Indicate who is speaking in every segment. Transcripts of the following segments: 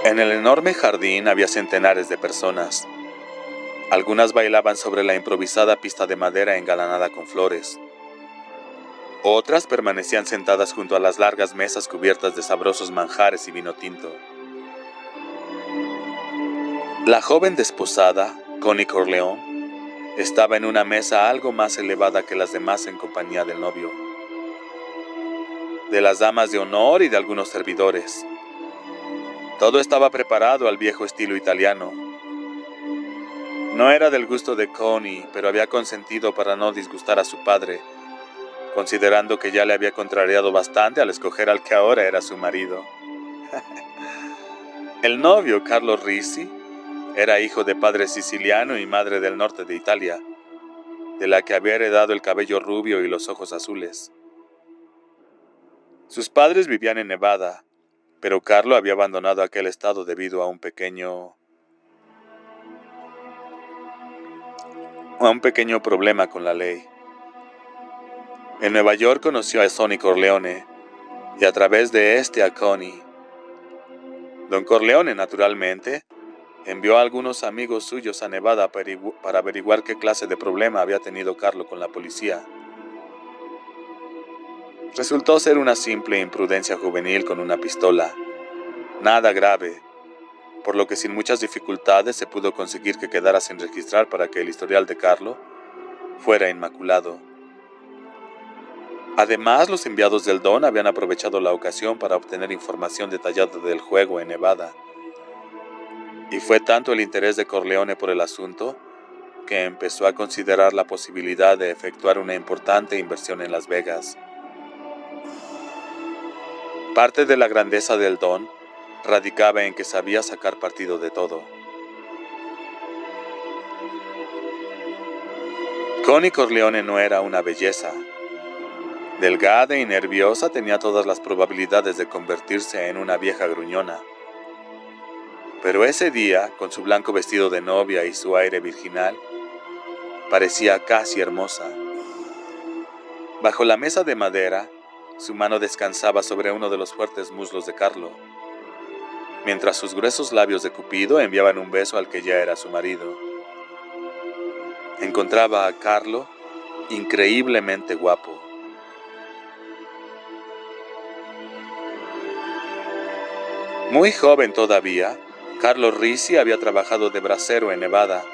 Speaker 1: En el enorme jardín había centenares de personas. Algunas bailaban sobre la improvisada pista de madera engalanada con flores. Otras permanecían sentadas junto a las largas mesas cubiertas de sabrosos manjares y vino tinto. La joven desposada, Connie Corleone, estaba en una mesa algo más elevada que las demás en compañía del novio, de las damas de honor y de algunos servidores. Todo estaba preparado al viejo estilo italiano. No era del gusto de Connie, pero había consentido para no disgustar a su padre, considerando que ya le había contrariado bastante al escoger al que ahora era su marido. El novio, Carlo Risi, era hijo de padre siciliano y madre del norte de Italia, de la que había heredado el cabello rubio y los ojos azules. Sus padres vivían en Nevada, pero Carlo había abandonado aquel estado debido a un pequeño problema con la ley. En Nueva York conoció a Sonny Corleone y a través de este a Connie. Don Corleone, naturalmente, envió a algunos amigos suyos a Nevada para averiguar qué clase de problema había tenido Carlo con la policía. Resultó ser una simple imprudencia juvenil con una pistola, nada grave, por lo que sin muchas dificultades se pudo conseguir que quedara sin registrar para que el historial de Carlo fuera inmaculado. Además, los enviados del Don habían aprovechado la ocasión para obtener información detallada del juego en Nevada. Y fue tanto el interés de Corleone por el asunto que empezó a considerar la posibilidad de efectuar una importante inversión en Las Vegas. Parte de la grandeza del Don radicaba en que sabía sacar partido de todo. Connie Corleone no era una belleza. Delgada y nerviosa, tenía todas las probabilidades de convertirse en una vieja gruñona. Pero ese día, con su blanco vestido de novia y su aire virginal, parecía casi hermosa. Bajo la mesa de madera, su mano descansaba sobre uno de los fuertes muslos de Carlo, mientras sus gruesos labios de Cupido enviaban un beso al que ya era su marido. Encontraba a Carlo increíblemente guapo. Muy joven todavía, Carlo Risi había trabajado de bracero en Nevada,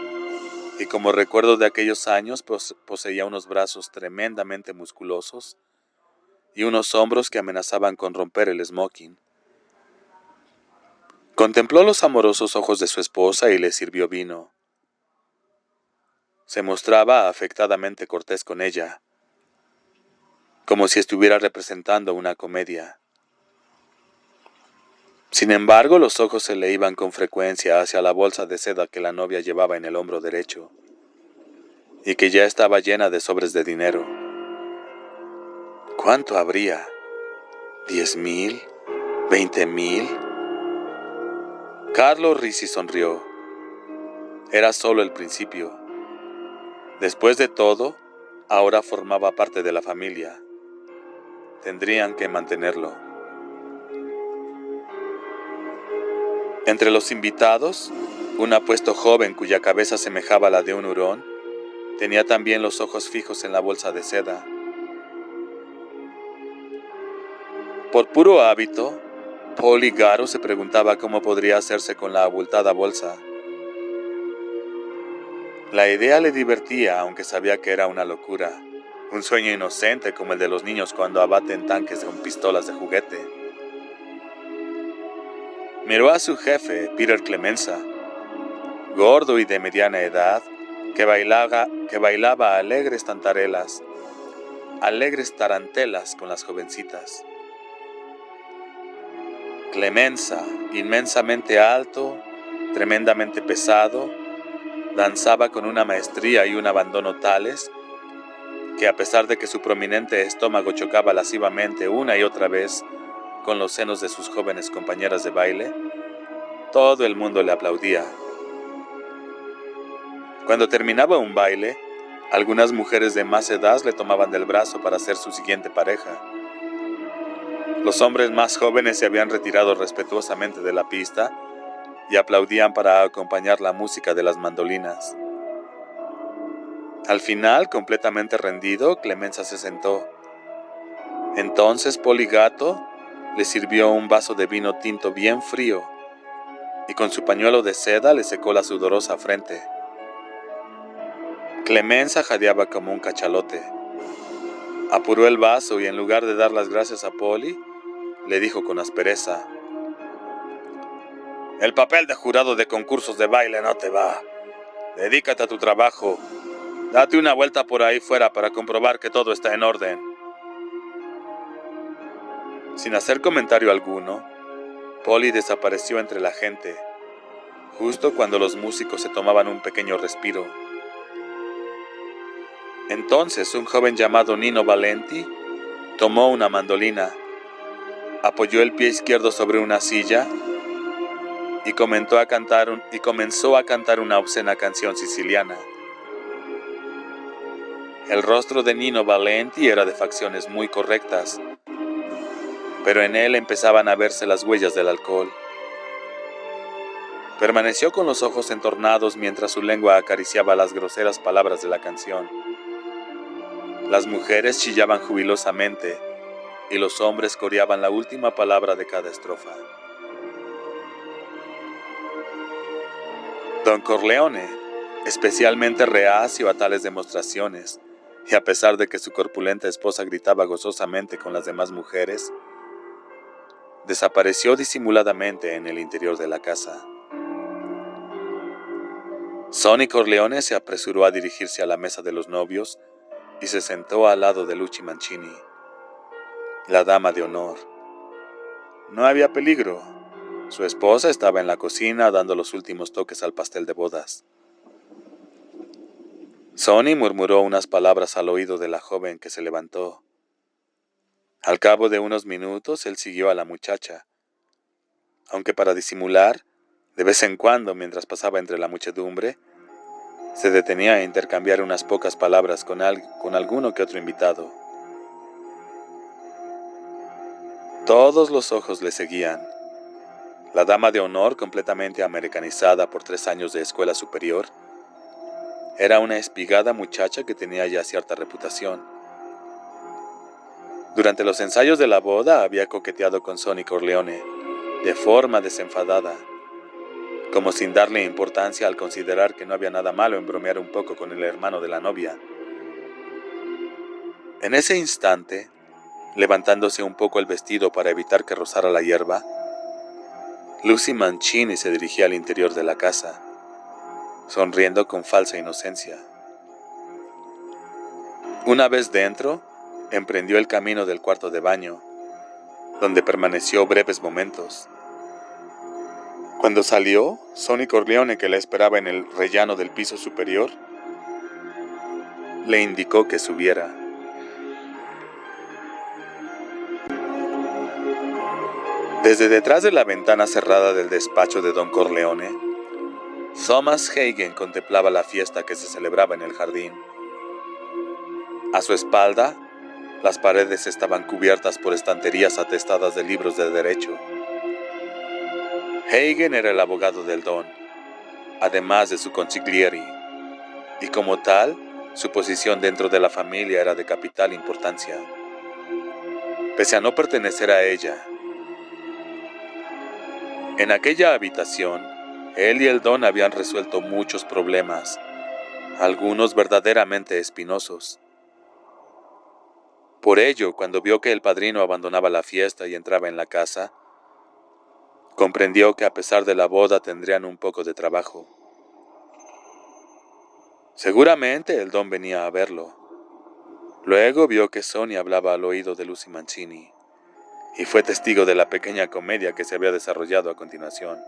Speaker 1: y como recuerdo de aquellos años poseía unos brazos tremendamente musculosos y unos hombros que amenazaban con romper el smoking. Contempló los amorosos ojos de su esposa y le sirvió vino. Se mostraba afectadamente cortés con ella, como si estuviera representando una comedia. Sin embargo, los ojos se le iban con frecuencia hacia la bolsa de seda que la novia llevaba en el hombro derecho, y que ya estaba llena de sobres de dinero. ¿Cuánto habría? ¿10,000? ¿20,000? Carlo Risi sonrió. Era solo el principio. Después de todo, ahora formaba parte de la familia. Tendrían que mantenerlo. Entre los invitados, un apuesto joven cuya cabeza semejaba a la de un hurón, tenía también los ojos fijos en la bolsa de seda. Por puro hábito, Paul Garo se preguntaba cómo podría hacerse con la abultada bolsa. La idea le divertía, aunque sabía que era una locura, un sueño inocente como el de los niños cuando abaten tanques con pistolas de juguete. Miró a su jefe, Peter Clemenza, gordo y de mediana edad, que bailaba alegres tarantelas con las jovencitas. Clemenza, inmensamente alto, tremendamente pesado, danzaba con una maestría y un abandono tales que a pesar de que su prominente estómago chocaba lascivamente una y otra vez con los senos de sus jóvenes compañeras de baile, todo el mundo le aplaudía. Cuando terminaba un baile, algunas mujeres de más edad le tomaban del brazo para ser su siguiente pareja. Los hombres más jóvenes se habían retirado respetuosamente de la pista y aplaudían para acompañar la música de las mandolinas. Al final, completamente rendido, Clemenza se sentó. Entonces Poligato le sirvió un vaso de vino tinto bien frío y con su pañuelo de seda le secó la sudorosa frente. Clemenza jadeaba como un cachalote. Apuró el vaso y en lugar de dar las gracias a Poli, le dijo con aspereza: «El papel de jurado de concursos de baile no te va. Dedícate a tu trabajo. Date una vuelta por ahí fuera para comprobar que todo está en orden». Sin hacer comentario alguno, Poli desapareció entre la gente, justo cuando los músicos se tomaban un pequeño respiro. Entonces un joven llamado Nino Valenti tomó una mandolina, apoyó el pie izquierdo sobre una silla y comenzó a cantar una obscena canción siciliana. El rostro de Nino Valenti era de facciones muy correctas, pero en él empezaban a verse las huellas del alcohol. Permaneció con los ojos entornados mientras su lengua acariciaba las groseras palabras de la canción. Las mujeres chillaban jubilosamente y los hombres coreaban la última palabra de cada estrofa. Don Corleone, especialmente reacio a tales demostraciones, y a pesar de que su corpulenta esposa gritaba gozosamente con las demás mujeres, desapareció disimuladamente en el interior de la casa. Sonny Corleone se apresuró a dirigirse a la mesa de los novios y se sentó al lado de Lucy Mancini, la dama de honor. No había peligro. Su esposa estaba en la cocina dando los últimos toques al pastel de bodas. Sonny murmuró unas palabras al oído de la joven que se levantó. Al cabo de unos minutos él siguió a la muchacha, aunque para disimular, de vez en cuando, mientras pasaba entre la muchedumbre, se detenía a intercambiar unas pocas palabras con alguno que otro invitado. Todos los ojos le seguían. La dama de honor, completamente americanizada por 3 años de escuela superior, era una espigada muchacha que tenía ya cierta reputación. Durante los ensayos de la boda había coqueteado con Sonny Corleone, de forma desenfadada, como sin darle importancia al considerar que no había nada malo en bromear un poco con el hermano de la novia. En ese instante, levantándose un poco el vestido para evitar que rozara la hierba, Lucy Mancini se dirigía al interior de la casa, sonriendo con falsa inocencia. Una vez dentro, emprendió el camino del cuarto de baño, donde permaneció breves momentos. Cuando salió, Sonny Corleone, que la esperaba en el rellano del piso superior, le indicó que subiera. Desde detrás de la ventana cerrada del despacho de Don Corleone, Thomas Hagen contemplaba la fiesta que se celebraba en el jardín. A su espalda, las paredes estaban cubiertas por estanterías atestadas de libros de derecho. Hagen era el abogado del Don, además de su consigliere, y como tal, su posición dentro de la familia era de capital importancia. Pese a no pertenecer a ella, en aquella habitación, él y el Don habían resuelto muchos problemas, algunos verdaderamente espinosos. Por ello, cuando vio que el padrino abandonaba la fiesta y entraba en la casa, comprendió que a pesar de la boda tendrían un poco de trabajo. Seguramente el Don venía a verlo. Luego vio que Sonny hablaba al oído de Lucy Mancini, y fue testigo de la pequeña comedia que se había desarrollado a continuación.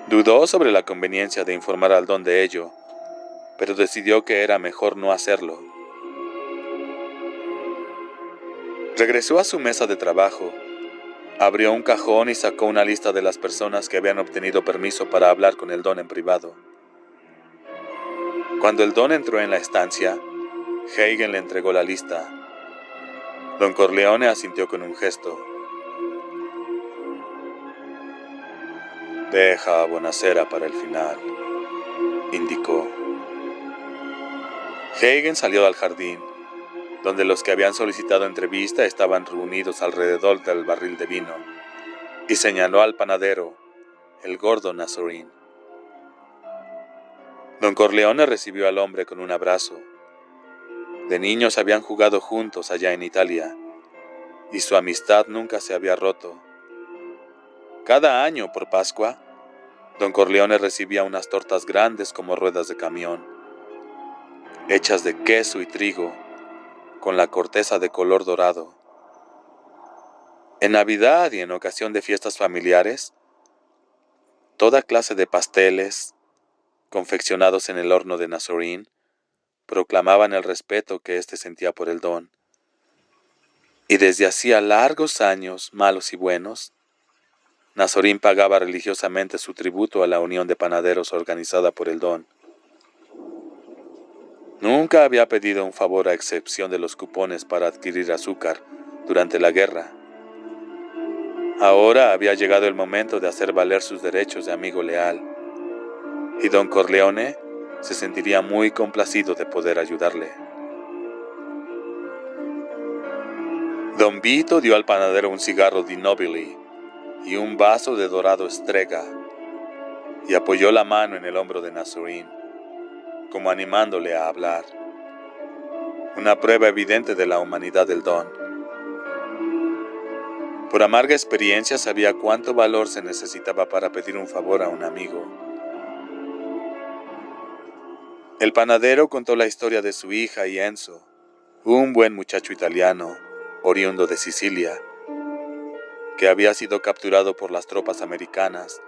Speaker 1: Dudó sobre la conveniencia de informar al Don de ello, pero decidió que era mejor no hacerlo. Regresó a su mesa de trabajo, abrió un cajón y sacó una lista de las personas que habían obtenido permiso para hablar con el Don en privado. Cuando el Don entró en la estancia, Hagen le entregó la lista. Don Corleone asintió con un gesto. Deja a Bonacera para el final, indicó. Hagen salió al jardín, donde los que habían solicitado entrevista estaban reunidos alrededor del barril de vino, y señaló al panadero, el gordo Nazorín. Don Corleone recibió al hombre con un abrazo. De niños habían jugado juntos allá en Italia, y su amistad nunca se había roto. Cada año, por Pascua, Don Corleone recibía unas tortas grandes como ruedas de camión, hechas de queso y trigo, con la corteza de color dorado. En Navidad y en ocasión de fiestas familiares, toda clase de pasteles, confeccionados en el horno de Nazorín, proclamaban el respeto que éste sentía por el don. Y desde hacía largos años, malos y buenos, Nazorín pagaba religiosamente su tributo a la unión de panaderos organizada por el don. Nunca había pedido un favor a excepción de los cupones para adquirir azúcar durante la guerra. Ahora había llegado el momento de hacer valer sus derechos de amigo leal, y Don Corleone se sentiría muy complacido de poder ayudarle. Don Vito dio al panadero un cigarro di Nobili y un vaso de dorado Strega, y apoyó la mano en el hombro de Nazorín, como animándole a hablar. Una prueba evidente de la humanidad del don. Por amarga experiencia sabía cuánto valor se necesitaba para pedir un favor a un amigo. El panadero contó la historia de su hija y Enzo, un buen muchacho italiano, oriundo de Sicilia, que había sido capturado por las tropas americanas,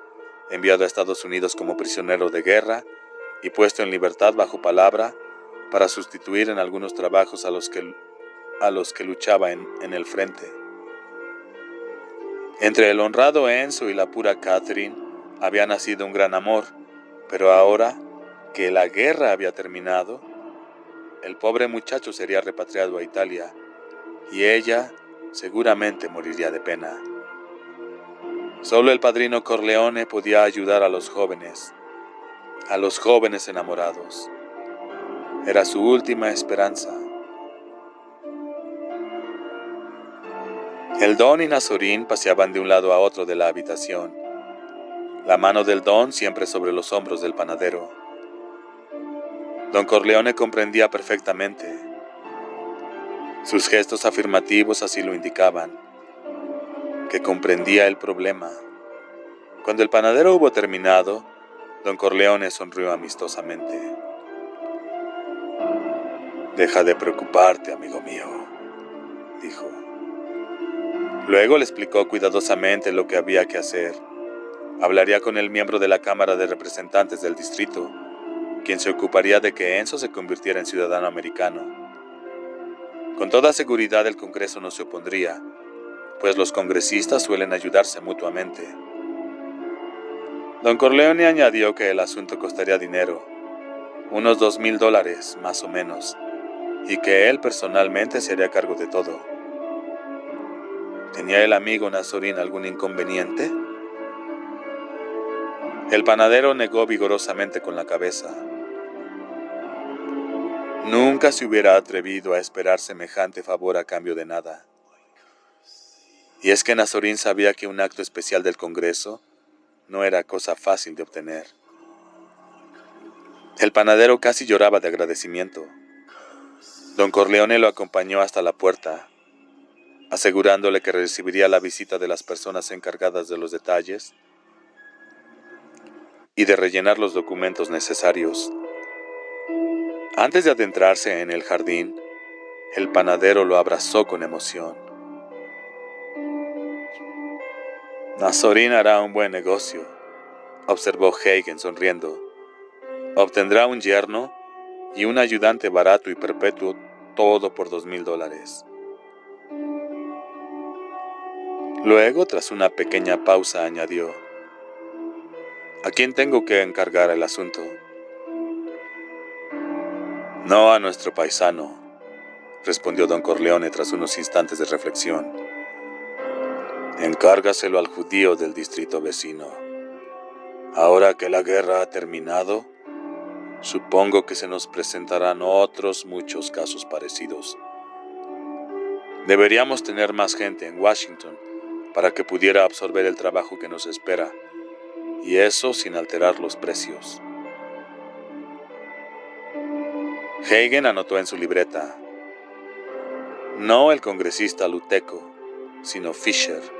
Speaker 1: enviado a Estados Unidos como prisionero de guerra y puesto en libertad bajo palabra para sustituir en algunos trabajos a los que luchaba en el frente. Entre el honrado Enzo y la pura Catherine había nacido un gran amor, pero ahora que la guerra había terminado, el pobre muchacho sería repatriado a Italia y ella seguramente moriría de pena. Solo el padrino Corleone podía ayudar a los jóvenes enamorados. Era su última esperanza. El don y Nazorín paseaban de un lado a otro de la habitación, la mano del don siempre sobre los hombros del panadero. Don Corleone comprendía perfectamente. Sus gestos afirmativos así lo indicaban, que comprendía el problema. Cuando el panadero hubo terminado, Don Corleone sonrió amistosamente. «Deja de preocuparte, amigo mío», dijo. Luego le explicó cuidadosamente lo que había que hacer. Hablaría con el miembro de la Cámara de Representantes del distrito, quien se ocuparía de que Enzo se convirtiera en ciudadano americano. Con toda seguridad el Congreso no se opondría, pues los congresistas suelen ayudarse mutuamente. Don Corleone añadió que el asunto costaría dinero, unos $2,000 más o menos, y que él personalmente se haría cargo de todo. ¿Tenía el amigo Nazorín algún inconveniente? El panadero negó vigorosamente con la cabeza. Nunca se hubiera atrevido a esperar semejante favor a cambio de nada. Y es que Nazorín sabía que un acto especial del Congreso no era cosa fácil de obtener. El panadero casi lloraba de agradecimiento. Don Corleone lo acompañó hasta la puerta, asegurándole que recibiría la visita de las personas encargadas de los detalles y de rellenar los documentos necesarios. Antes de adentrarse en el jardín, el panadero lo abrazó con emoción. «Nazorín hará un buen negocio», observó Hagen sonriendo. «Obtendrá un yerno y un ayudante barato y perpetuo, todo por $2,000. Luego, tras una pequeña pausa, añadió: «¿A quién tengo que encargar el asunto?» «No a nuestro paisano», respondió Don Corleone tras unos instantes de reflexión. «Encárgaselo al judío del distrito vecino. Ahora que la guerra ha terminado, supongo que se nos presentarán otros muchos casos parecidos. Deberíamos tener más gente en Washington para que pudiera absorber el trabajo que nos espera, y eso sin alterar los precios. Hagen anotó en su libreta: no el congresista Luteco, sino Fisher.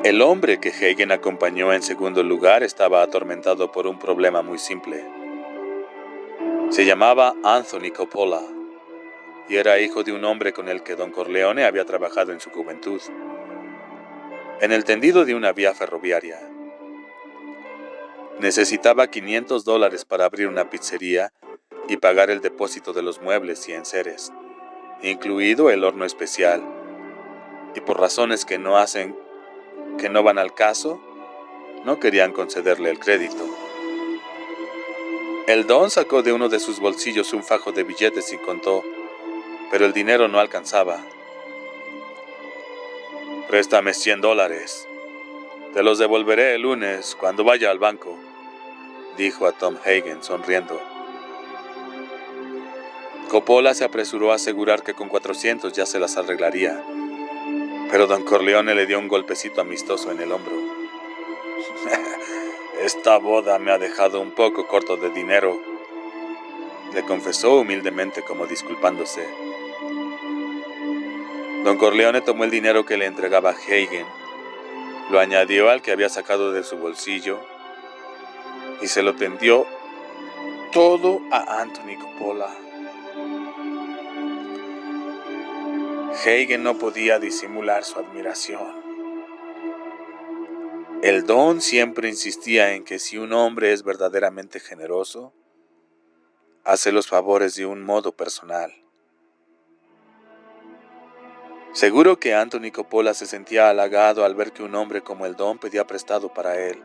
Speaker 1: El hombre que Hagen acompañó en segundo lugar estaba atormentado por un problema muy simple. Se llamaba Anthony Coppola y era hijo de un hombre con el que Don Corleone había trabajado en su juventud, en el tendido de una vía ferroviaria. Necesitaba $500 para abrir una pizzería y pagar el depósito de los muebles y enseres, incluido el horno especial, y por razones que no van al caso, no querían concederle el crédito. El don sacó de uno de sus bolsillos un fajo de billetes y contó, pero el dinero no alcanzaba. «Préstame $100. Te los devolveré el lunes cuando vaya al banco», dijo a Tom Hagen sonriendo. Coppola se apresuró a asegurar que con 400 ya se las arreglaría, pero Don Corleone le dio un golpecito amistoso en el hombro. «Esta boda me ha dejado un poco corto de dinero», le confesó humildemente como disculpándose. Don Corleone tomó el dinero que le entregaba Hagen, lo añadió al que había sacado de su bolsillo y se lo tendió todo a Anthony Coppola. Hagen no podía disimular su admiración. El don siempre insistía en que si un hombre es verdaderamente generoso, hace los favores de un modo personal. Seguro que Anthony Coppola se sentía halagado al ver que un hombre como el don pedía prestado para él.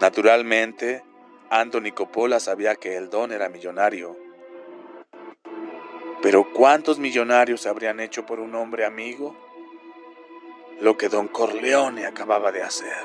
Speaker 1: Naturalmente, Anthony Coppola sabía que el don era millonario. Pero ¿cuántos millonarios habrían hecho por un hombre amigo lo que Don Corleone acababa de hacer?